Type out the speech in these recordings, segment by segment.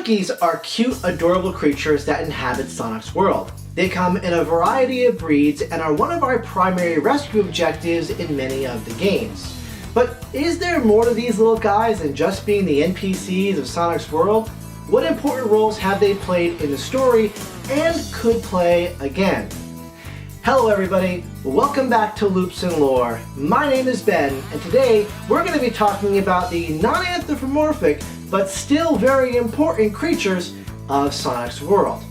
Flickies are cute, adorable creatures that inhabit Sonic's world. They come in a variety of breeds and are one of our primary rescue objectives in many of the games. But is there more to these little guys than just being the NPCs of Sonic's world? What important roles have they played in the story and could play again? Hello everybody, welcome back to Loops and Lore. My name is Ben, and today we're going to be talking about the non-anthropomorphic but still very important creatures of Sonic's world.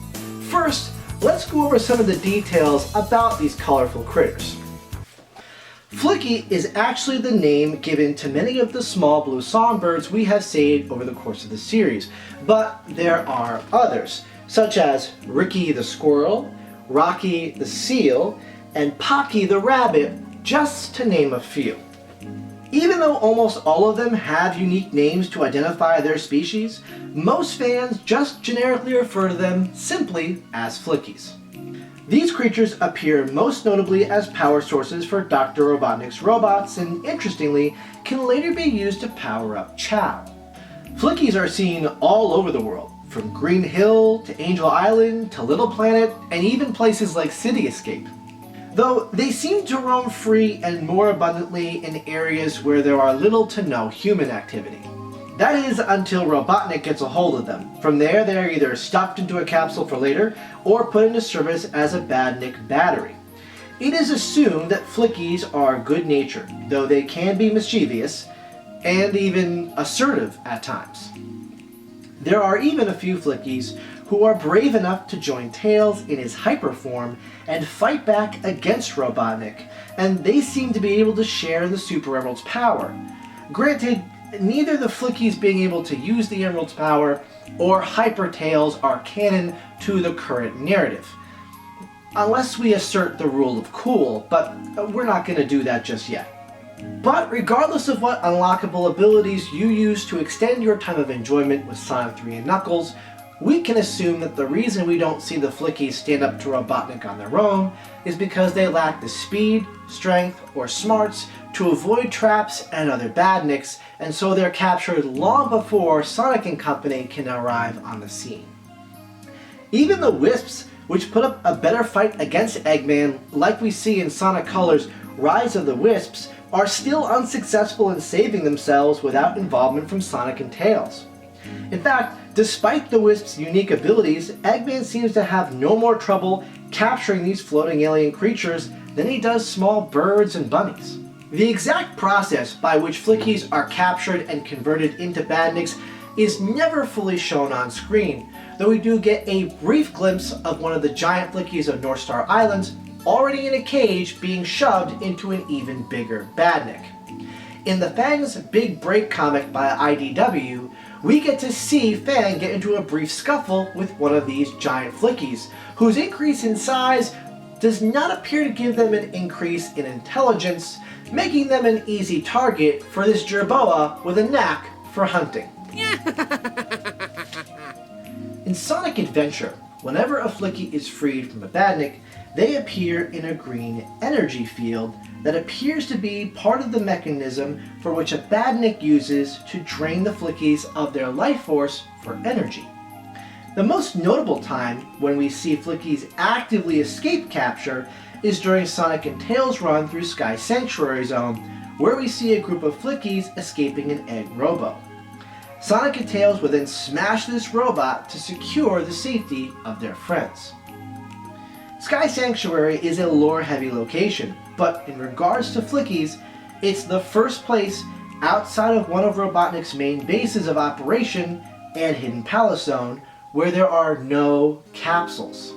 First, let's go over some of the details about these colorful critters. Flicky is actually the name given to many of the small blue songbirds we have saved over the course of the series, but there are others, such as Ricky the squirrel, Rocky the seal, and Pocky the rabbit, just to name a few. Even though almost all of them have unique names to identify their species, most fans just generically refer to them simply as Flickies. These creatures appear most notably as power sources for Dr. Robotnik's robots and, interestingly, can later be used to power up Chow. Flickies are seen all over the world, from Green Hill to Angel Island to Little Planet and even places like City Escape. Though they seem to roam free and more abundantly in areas where there are little to no human activity. That is until Robotnik gets a hold of them. From there, they are either stuffed into a capsule for later or put into service as a badnik battery. It is assumed that Flickies are good-natured, though they can be mischievous and even assertive at times. There are even a few Flickies who are brave enough to join Tails in his hyper form and fight back against Robotnik, and they seem to be able to share in the Super Emerald's power. Granted, neither the Flickies being able to use the Emerald's power or Hyper Tails are canon to the current narrative. Unless we assert the rule of cool, but we're not going to do that just yet. But regardless of what unlockable abilities you use to extend your time of enjoyment with Sonic 3 and Knuckles, we can assume that the reason we don't see the Flickies stand up to Robotnik on their own is because they lack the speed, strength, or smarts to avoid traps and other badniks, and so they're captured long before Sonic and company can arrive on the scene. Even the Wisps, which put up a better fight against Eggman like we see in Sonic Colors' Rise of the Wisps, are still unsuccessful in saving themselves without involvement from Sonic and Tails. In fact, despite the Wisp's unique abilities, Eggman seems to have no more trouble capturing these floating alien creatures than he does small birds and bunnies. The exact process by which Flickies are captured and converted into badniks is never fully shown on screen, though we do get a brief glimpse of one of the giant Flickies of North Star Islands already in a cage being shoved into an even bigger badnik. In the Fang's Big Break comic by IDW, we get to see Fang get into a brief scuffle with one of these giant Flickies, whose increase in size does not appear to give them an increase in intelligence, making them an easy target for this Jerboa with a knack for hunting. In Sonic Adventure, whenever a Flickie is freed from a badnik, they appear in a green energy field that appears to be part of the mechanism for which a badnik uses to drain the Flickies of their life force for energy. The most notable time when we see Flickies actively escape capture is during Sonic and Tails' run through Sky Sanctuary Zone, where we see a group of Flickies escaping an Egg Robo. Sonic and Tails will then smash this robot to secure the safety of their friends. Sky Sanctuary is a lore-heavy location, but in regards to Flickies, it's the first place outside of one of Robotnik's main bases of operation and Hidden Palace Zone where there are no capsules.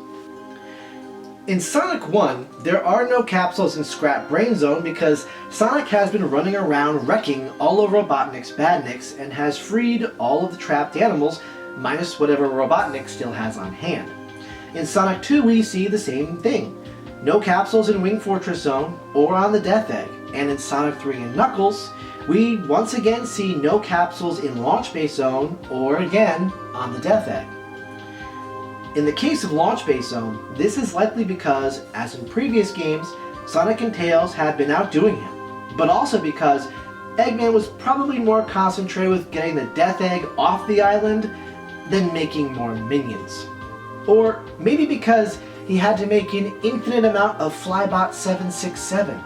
In Sonic 1, there are no capsules in Scrap Brain Zone because Sonic has been running around wrecking all of Robotnik's badniks and has freed all of the trapped animals, minus whatever Robotnik still has on hand. In Sonic 2, we see the same thing. No capsules in Wing Fortress Zone or on the Death Egg, and in Sonic 3 and Knuckles, we once again see no capsules in Launch Base Zone or again on the Death Egg. In the case of Launch Base Zone, this is likely because, as in previous games, Sonic and Tails have been outdoing him, but also because Eggman was probably more concentrated with getting the Death Egg off the island than making more minions. Or maybe because he had to make an infinite amount of Flybot 767.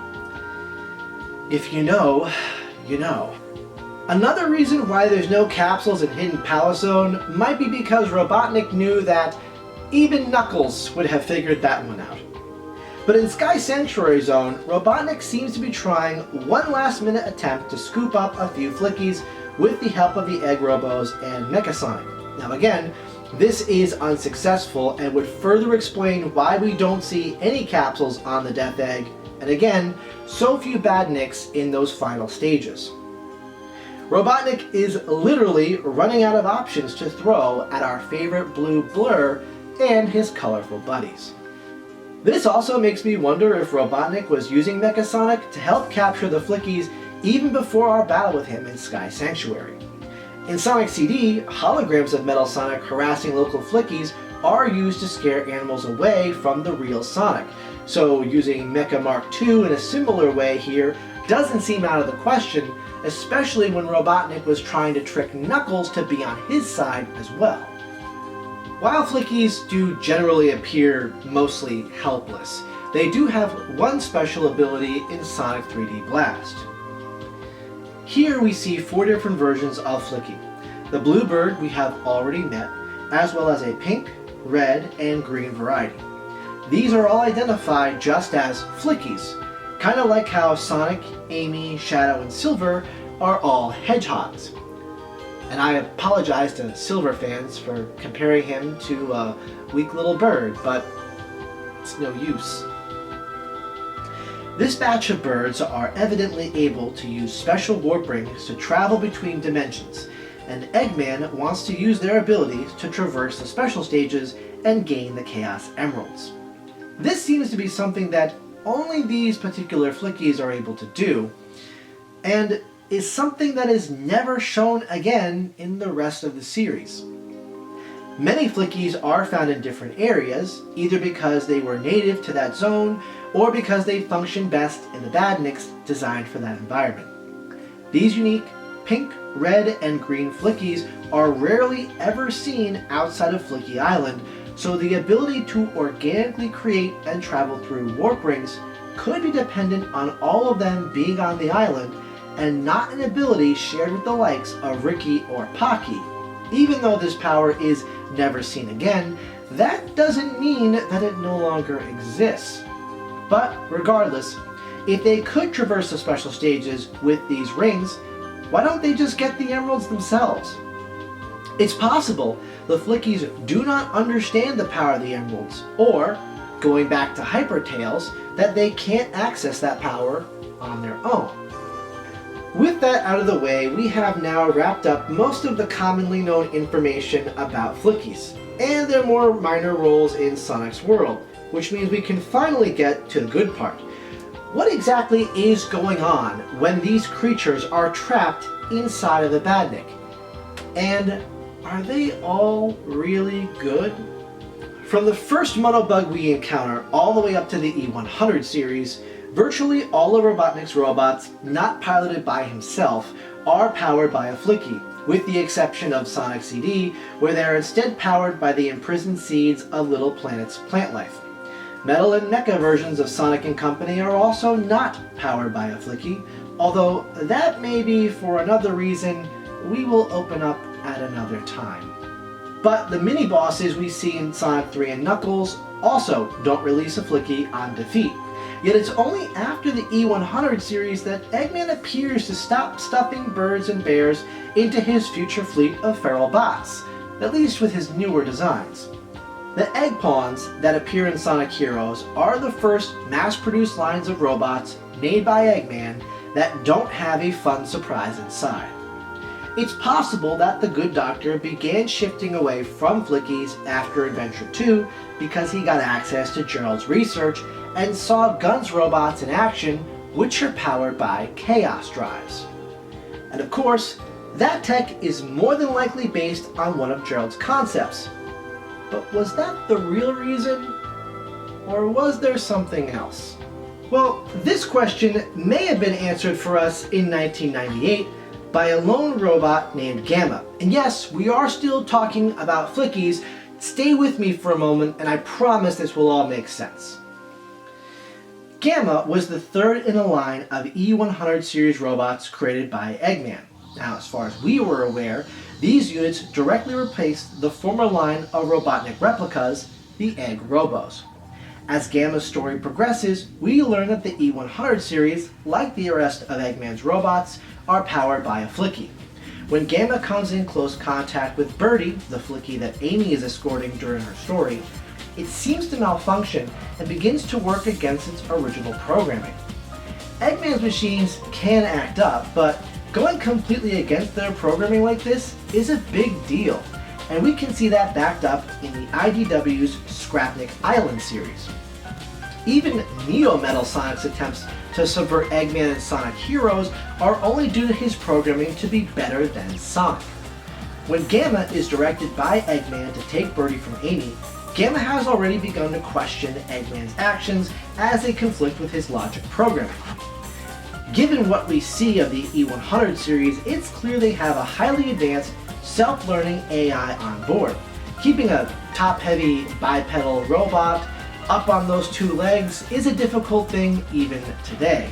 If you know, you know. Another reason why there's no capsules in Hidden Palace Zone might be because Robotnik knew that even Knuckles would have figured that one out. But in Sky Sanctuary Zone, Robotnik seems to be trying one last-minute attempt to scoop up a few Flickies with the help of the Egg Robos and Mecha Sonic. Now again, this is unsuccessful and would further explain why we don't see any capsules on the Death Egg, and again, so few Badniks in those final stages. Robotnik is literally running out of options to throw at our favorite blue Blur and his colorful buddies. This also makes me wonder if Robotnik was using Mecha Sonic to help capture the Flickies even before our battle with him in Sky Sanctuary. In Sonic CD, holograms of Metal Sonic harassing local Flickies are used to scare animals away from the real Sonic, so using Mecha Mark II in a similar way here doesn't seem out of the question, especially when Robotnik was trying to trick Knuckles to be on his side as well. While Flickies do generally appear mostly helpless, they do have one special ability in Sonic 3D Blast. Here we see 4 different versions of Flicky. The blue bird we have already met, as well as a pink, red, and green variety. These are all identified just as Flickies, kind of like how Sonic, Amy, Shadow, and Silver are all hedgehogs. And I apologize to Silver fans for comparing him to a weak little bird, but it's no use. This batch of birds are evidently able to use special warp rings to travel between dimensions, and Eggman wants to use their abilities to traverse the special stages and gain the Chaos Emeralds. This seems to be something that only these particular Flickies are able to do, and is something that is never shown again in the rest of the series. Many Flickies are found in different areas, either because they were native to that zone, or because they function best in the Badniks designed for that environment. These unique pink, red, and green Flickies are rarely ever seen outside of Flicky Island, so the ability to organically create and travel through warp rings could be dependent on all of them being on the island, and not an ability shared with the likes of Ricky or Pocky. Even though this power is never seen again, that doesn't mean that it no longer exists. But regardless, if they could traverse the special stages with these rings, why don't they just get the emeralds themselves? It's possible the Flickies do not understand the power of the emeralds, or, going back to Hyper Tails, that they can't access that power on their own. With that out of the way, we have now wrapped up most of the commonly known information about Flickies, and their more minor roles in Sonic's world, which means we can finally get to the good part. What exactly is going on when these creatures are trapped inside of the Badnik? And are they all really good? From the first Monobug we encounter all the way up to the E100 series, virtually all of Robotnik's robots not piloted by himself are powered by a Flicky, with the exception of Sonic CD, where they are instead powered by the imprisoned seeds of Little Planet's plant life. Metal and Mecha versions of Sonic and Company are also not powered by a Flicky, although that may be for another reason we will open up at another time. But the mini-bosses we see in Sonic 3 and Knuckles also don't release a Flicky on defeat. Yet it's only after the E100 series that Eggman appears to stop stuffing birds and bears into his future fleet of feral bots, at least with his newer designs. The Egg Pawns that appear in Sonic Heroes are the first mass-produced lines of robots made by Eggman that don't have a fun surprise inside. It's possible that the Good Doctor began shifting away from Flickies after Adventure 2 because he got access to Gerald's research and saw Gun's robots in action, which are powered by Chaos Drives. And of course, that tech is more than likely based on one of Gerald's concepts. But was that the real reason? Or was there something else? Well, this question may have been answered for us in 1998, by a lone robot named Gamma. And yes, we are still talking about Flickies. Stay with me for a moment and I promise this will all make sense. Gamma was the third in a line of E100 series robots created by Eggman. Now, as far as we were aware, these units directly replaced the former line of Robotnik replicas, the Egg Robos. As Gamma's story progresses, we learn that the E100 series, like the rest of Eggman's robots, are powered by a Flickie. When Gamma comes in close contact with Birdie, the Flickie that Amy is escorting during her story, it seems to malfunction and begins to work against its original programming. Eggman's machines can act up, but going completely against their programming like this is a big deal, and we can see that backed up in the IDW's Scrapnik Island series. Even Neo Metal Sonic's attempts to subvert Eggman and Sonic Heroes are only due to his programming to be better than Sonic. When Gamma is directed by Eggman to take Birdie from Amy, Gamma has already begun to question Eggman's actions as they conflict with his logic programming. Given what we see of the E100 series, it's clear they have a highly advanced, self-learning AI on board. Keeping a top-heavy bipedal robot up on those two legs is a difficult thing even today.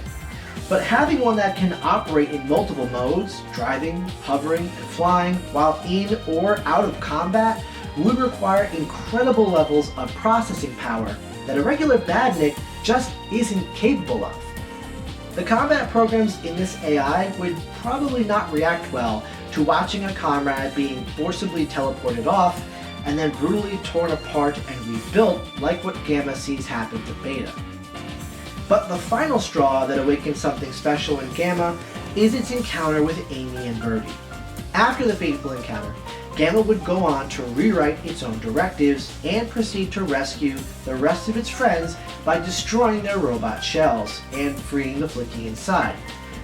But having one that can operate in multiple modes, driving, hovering, and flying, while in or out of combat, would require incredible levels of processing power that a regular badnik just isn't capable of. The combat programs in this AI would probably not react well to watching a comrade being forcibly teleported off and then brutally torn apart and rebuilt like what Gamma sees happen to Beta. But the final straw that awakens something special in Gamma is its encounter with Amy and Birdie. After the fateful encounter, Gamma would go on to rewrite its own directives and proceed to rescue the rest of its friends by destroying their robot shells and freeing the Flickie inside,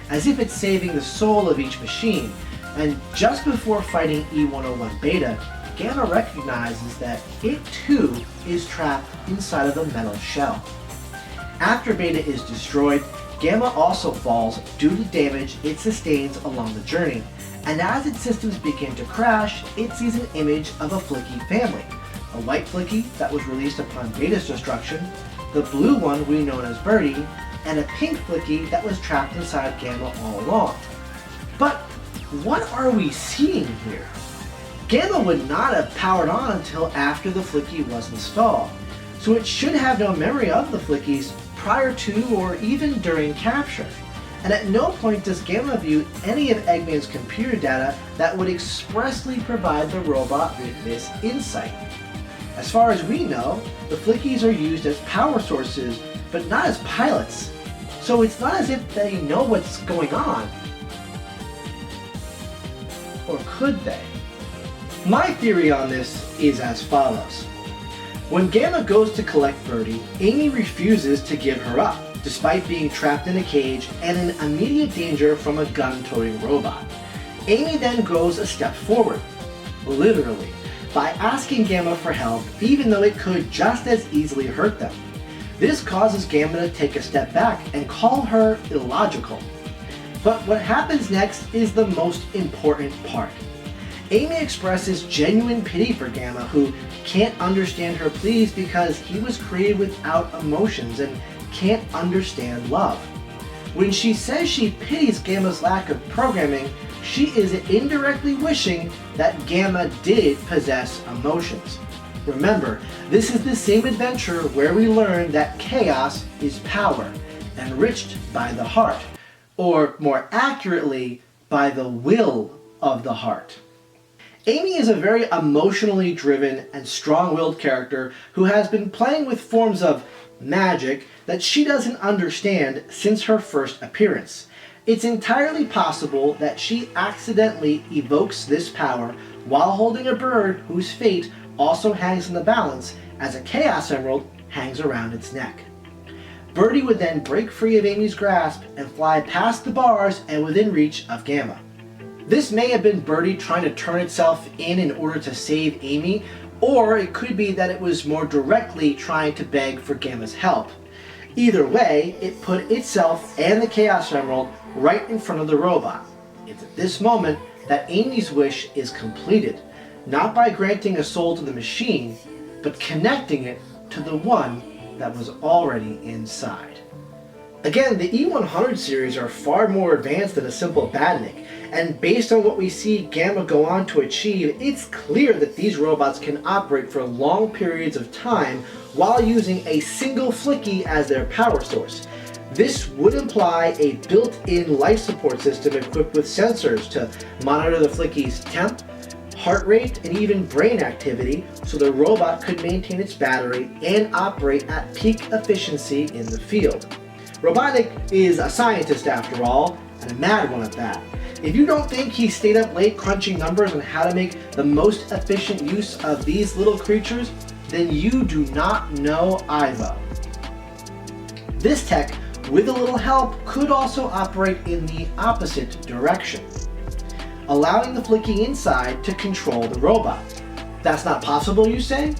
as if it's saving the soul of each machine. And just before fighting E101 Beta, Gamma recognizes that it too is trapped inside of the metal shell. After Beta is destroyed, Gamma also falls due to damage it sustains along the journey, and as its systems begin to crash, it sees an image of a Flickie family. A white Flickie that was released upon Beta's destruction, the blue one we know as Birdie, and a pink Flickie that was trapped inside Gamma all along. But what are we seeing here? Gamma would not have powered on until after the Flickie was installed, so it should have no memory of the Flickies prior to or even during capture. And at no point does Gamma view any of Eggman's computer data that would expressly provide the robot with this insight. As far as we know, the Flickies are used as power sources, but not as pilots. So it's not as if they know what's going on. Or could they? My theory on this is as follows. When Gamma goes to collect Birdie, Amy refuses to give her up, despite being trapped in a cage and in immediate danger from a gun-toting robot. Amy then goes a step forward, literally, by asking Gamma for help even though it could just as easily hurt them. This causes Gamma to take a step back and call her illogical. But what happens next is the most important part. Amy expresses genuine pity for Gamma, who can't understand her pleas because he was created without emotions and can't understand love. When she says she pities Gamma's lack of programming, she is indirectly wishing that Gamma did possess emotions. Remember, this is the same adventure where we learn that chaos is power, enriched by the heart, or more accurately, by the will of the heart. Amy is a very emotionally driven and strong-willed character who has been playing with forms of magic that she doesn't understand since her first appearance. It's entirely possible that she accidentally evokes this power while holding a bird whose fate also hangs in the balance as a Chaos Emerald hangs around its neck. Birdie would then break free of Amy's grasp and fly past the bars and within reach of Gamma. This may have been Birdie trying to turn itself in order to save Amy, or it could be that it was more directly trying to beg for Gamma's help. Either way, it put itself and the Chaos Emerald right in front of the robot. It's at this moment that Amy's wish is completed, not by granting a soul to the machine, but connecting it to the one that was already inside. Again, the E100 series are far more advanced than a simple badnik, and based on what we see Gamma go on to achieve, it's clear that these robots can operate for long periods of time while using a single Flickie as their power source. This would imply a built-in life support system equipped with sensors to monitor the Flickie's temp, heart rate, and even brain activity, so the robot could maintain its battery and operate at peak efficiency in the field. Robotnik is a scientist after all, and a mad one at that. If you don't think he stayed up late crunching numbers on how to make the most efficient use of these little creatures, then you do not know Ivo. This tech, with a little help, could also operate in the opposite direction, allowing the Flickie inside to control the robot. That's not possible, you say?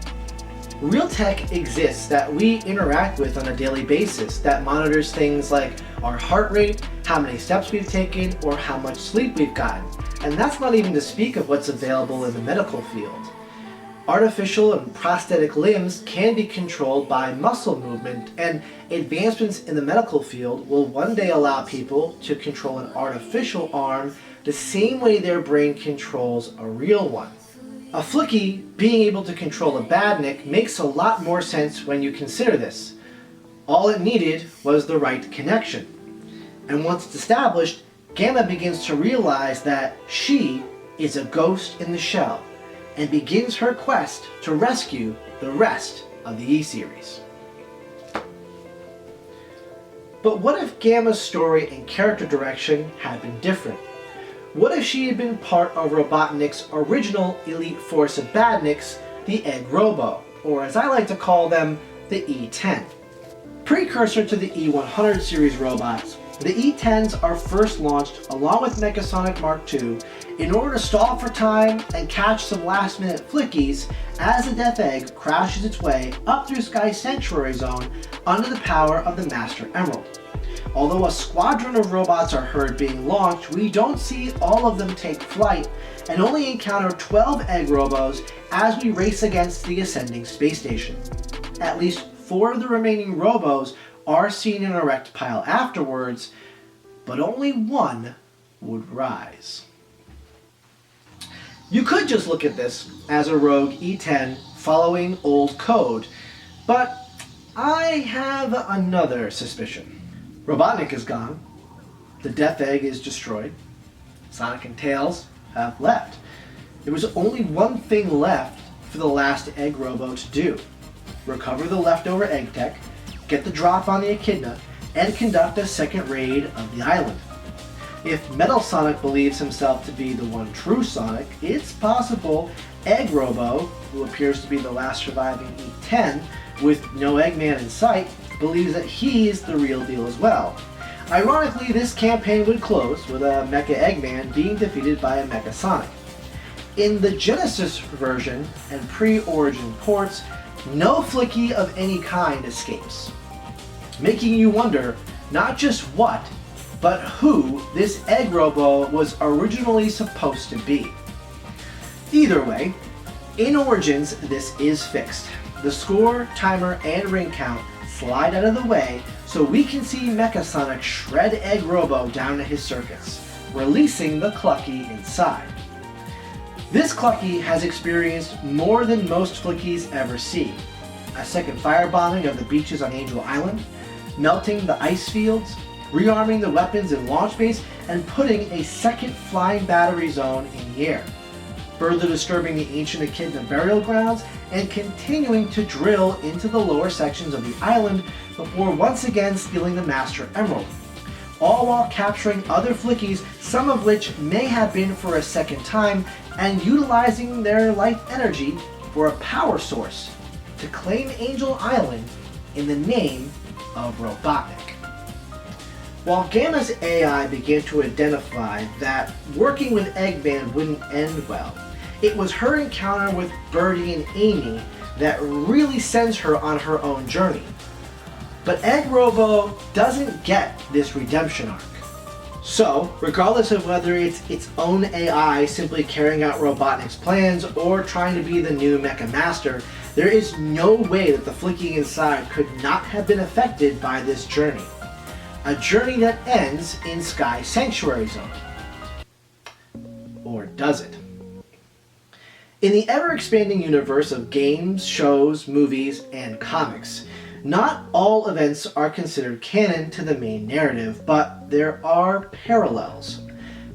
Real tech exists that we interact with on a daily basis that monitors things like our heart rate, how many steps we've taken, or how much sleep we've gotten. And that's not even to speak of what's available in the medical field. Artificial and prosthetic limbs can be controlled by muscle movement, and advancements in the medical field will one day allow people to control an artificial arm the same way their brain controls a real one. A Flickie being able to control a badnik makes a lot more sense when you consider this. All it needed was the right connection. And once it's established, Gamma begins to realize that she is a ghost in the shell and begins her quest to rescue the rest of the E-Series. But what if Gamma's story and character direction had been different? What if she had been part of Robotnik's original elite force of badniks, the Egg Robo, or as I like to call them, the E10? Precursor to the E100 series robots, the E10s are first launched along with Megasonic Mark II in order to stall for time and catch some last-minute Flickies as the Death Egg crashes its way up through Sky's Sanctuary Zone under the power of the Master Emerald. Although a squadron of robots are heard being launched, we don't see all of them take flight and only encounter 12 Egg Robos as we race against the ascending space station. At least 4 of the remaining Robos are seen in a wrecked pile afterwards, but only 1 would rise. You could just look at this as a rogue E10 following old code, but I have another suspicion. Robotnik is gone, the Death Egg is destroyed, Sonic and Tails have left. There was only one thing left for the last Egg Robo to do: recover the leftover egg tech, get the drop on the Echidna, and conduct a second raid of the island. If Metal Sonic believes himself to be the one true Sonic, it's possible Egg Robo, who appears to be the last surviving E10 with no Eggman in sight, believes that he's the real deal as well. Ironically, this campaign would close with a Mecha Eggman being defeated by a Mecha Sonic. In the Genesis version and pre-Origin ports, no Flickie of any kind escapes, making you wonder not just what, but who this Egg Robo was originally supposed to be. Either way, in Origins this is fixed. The score, timer, and ring count slide out of the way so we can see Mecha Sonic shred Egg Robo down to his circuits, releasing the Clucky inside. This Clucky has experienced more than most Flickies ever see. A second firebombing of the beaches on Angel Island, melting the ice fields, rearming the weapons in launch base, and putting a second flying battery zone in the air, further disturbing the ancient Echidna burial grounds and continuing to drill into the lower sections of the island before once again stealing the Master Emerald, all while capturing other Flickies, some of which may have been for a second time, and utilizing their life energy for a power source to claim Angel Island in the name of Robotnik. While Gamma's AI began to identify that working with Eggman wouldn't end well, it was her encounter with Birdie and Amy that really sends her on her own journey. But Egg Robo doesn't get this redemption arc. So, regardless of whether it's its own AI simply carrying out Robotnik's plans or trying to be the new Mecha Master, there is no way that the Flickie inside could not have been affected by this journey. A journey that ends in Sky Sanctuary Zone. Or does it? In the ever-expanding universe of games, shows, movies, and comics, not all events are considered canon to the main narrative, but there are parallels.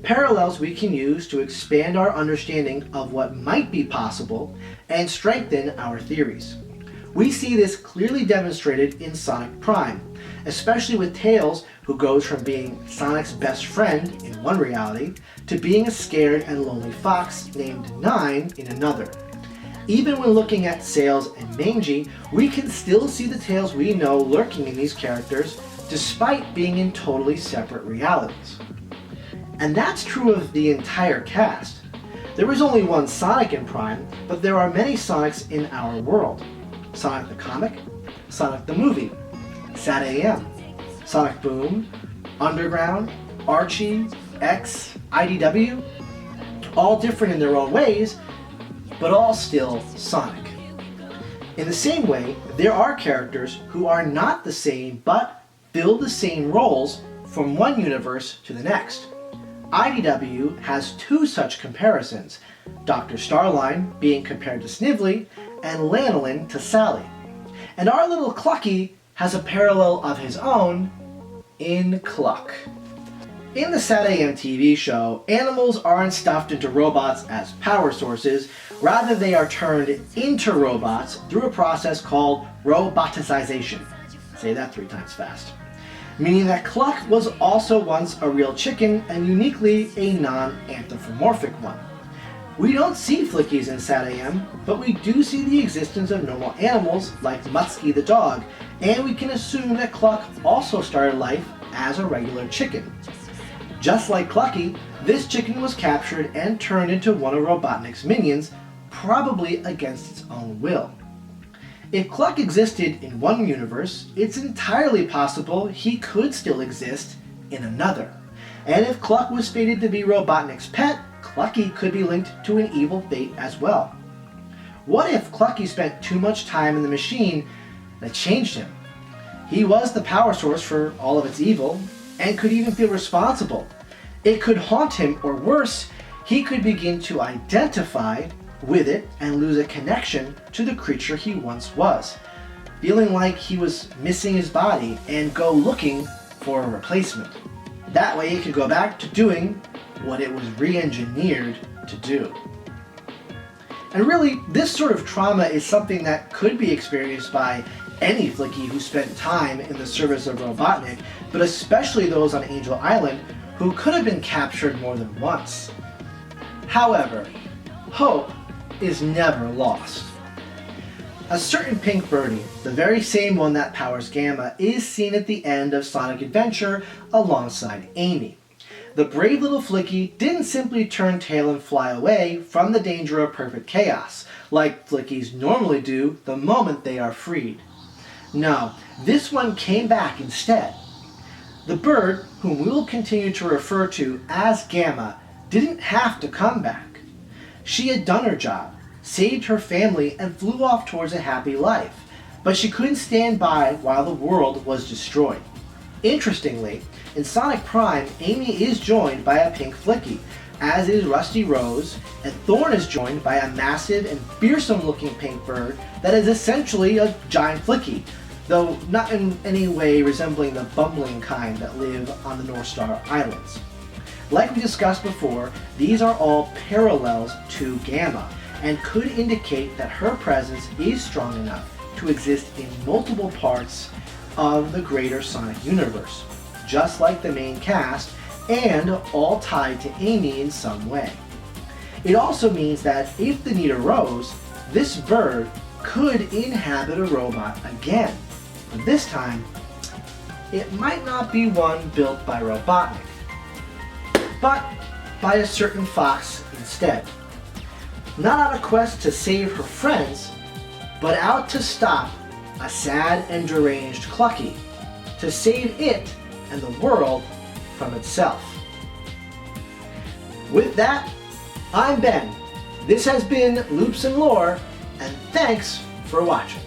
Parallels we can use to expand our understanding of what might be possible and strengthen our theories. We see this clearly demonstrated in Sonic Prime, especially with Tails, who goes from being Sonic's best friend in one reality to being a scared and lonely fox named Nine in another. Even when looking at Sails and Mangy, we can still see the Tails we know lurking in these characters despite being in totally separate realities. And that's true of the entire cast. There is only one Sonic in Prime, but there are many Sonics in our world. Sonic the comic, Sonic the movie, Sat AM, Sonic Boom, Underground, Archie, X, IDW, all different in their own ways, but all still Sonic. In the same way, there are characters who are not the same but fill the same roles from one universe to the next. IDW has two such comparisons, Dr. Starline being compared to Snively and Lanolin to Sally. And our little Clucky has a parallel of his own in Cluck. In the Sat AM TV show, animals aren't stuffed into robots as power sources, rather they are turned into robots through a process called roboticization. Say that 3 times fast. Meaning that Cluck was also once a real chicken and uniquely a non-anthropomorphic one. We don't see Flickies in Sat AM, but we do see the existence of normal animals like Mutsky the dog, and we can assume that Cluck also started life as a regular chicken. Just like Clucky, this chicken was captured and turned into one of Robotnik's minions, probably against its own will. If Cluck existed in one universe, it's entirely possible he could still exist in another. And if Cluck was fated to be Robotnik's pet, Clucky could be linked to an evil fate as well. What if Clucky spent too much time in the machine that changed him? He was the power source for all of its evil, and could even feel responsible. It could haunt him, or worse, he could begin to identify with it and lose a connection to the creature he once was, feeling like he was missing his body and go looking for a replacement. That way it could go back to doing what it was re-engineered to do. And really, this sort of trauma is something that could be experienced by any Flickie who spent time in the service of Robotnik, but especially those on Angel Island who could have been captured more than once. However, hope is never lost. A certain pink birdie, the very same one that powers Gamma, is seen at the end of Sonic Adventure alongside Amy. The brave little Flickie didn't simply turn tail and fly away from the danger of perfect chaos, like Flickies normally do the moment they are freed. No, this one came back instead. The bird, whom we will continue to refer to as Gamma, didn't have to come back. She had done her job, saved her family, and flew off towards a happy life, but she couldn't stand by while the world was destroyed. Interestingly, in Sonic Prime, Amy is joined by a pink Flickie, as is Rusty Rose, and Thorn is joined by a massive and fearsome-looking pink bird that is essentially a giant Flickie, though not in any way resembling the bumbling kind that live on the North Star Islands. Like we discussed before, these are all parallels to Gamma, and could indicate that her presence is strong enough to exist in multiple parts of the greater Sonic universe, just like the main cast, and all tied to Amy in some way. It also means that if the need arose, this bird could inhabit a robot again, but this time, it might not be one built by Robotnik, but by a certain fox instead. Not on a quest to save her friends, but out to stop a sad and deranged Clucky, to save it and the world from itself. With that, I'm Ben. This has been Loops and Lore, and thanks for watching.